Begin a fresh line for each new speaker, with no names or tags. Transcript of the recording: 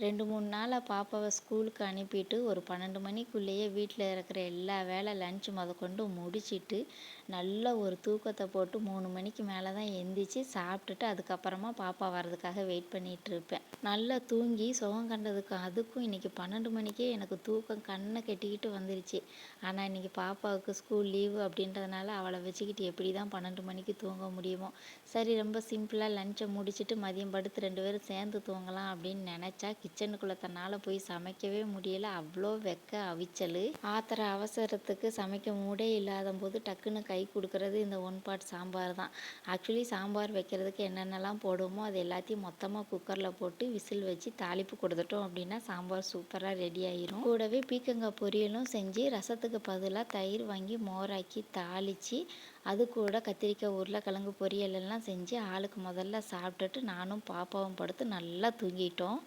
2, 3 நாளா பாப்பாவ ஸ்கூலுக்கு அனுப்பிட்டு ஒரு 12 மணிக்குள்ளேயே வீட்ல இருக்கிற எல்லா வேலை லஞ்ச் மொதற்கொண்டு முடிச்சிட்டு, நல்ல ஒரு தூக்கத்த போட்டு 3 மணிக்கு மேல தான் எந்திரிச்சு சாப்பிட்டுட்டு, அதுக்கப்புறமா பாப்பா வர்றதுக்காக வெயிட் பண்ணிட்டுருப்பேன். நல்லா தூங்கி சுகம் கண்டதுக்கு அதுக்கும் இன்னைக்கு 12 மணிக்கே எனக்கு தூக்கம் கண்ண கட்டிக்கிட்டு வந்துருச்சு. ஆனா, இன்னைக்கு பாப்பாவுக்கு ஸ்கூல் லீவு அப்படின்றதுனால அவள வச்சுக்கிட்டு எப்படி தான் 12 மணிக்கு தூங்க முடியுமோ? சரி ரொம்ப சிம்பிளா லஞ்சை முடிச்சுட்டு மதியம் படுத்து 2 பேரும் சேர்ந்து தூங்கலாம் அப்படின்னு நினச்சா கிச்சனுக்குள்ளே தன்னால் போய் சமைக்கவே முடியல. அவ்வளோ வெக்க அவிச்சல். ஆத்திர அவசரத்துக்கு சமைக்க மூடே இல்லாத போது டக்குன்னு கை கொடுக்கறது இந்த ஒன் பாட் சாம்பார் தான். ஆக்சுவலி சாம்பார் வைக்கிறதுக்கு என்னென்னலாம் போடுவோமோ அது எல்லாத்தையும் மொத்தமாக குக்கரில் போட்டு விசில் வச்சு தாளிப்பு கொடுத்துட்டோம் அப்படின்னா சாம்பார் சூப்பராக ரெடி ஆயிரும். கூடவே பீக்கங்காய் பொரியலும் செஞ்சு ரசத்துக்கு பதிலாக தயிர் வாங்கி மோராக்கி தாளித்து அது கூட கத்திரிக்காய் உருளைக்கிழங்கு பொரியல் எல்லாம் செஞ்சு ஆளுக்கு முதல்ல சாப்பிட்டுட்டு நானும் பாப்பாவும் படுத்து நல்லா தூங்கிட்டோம்.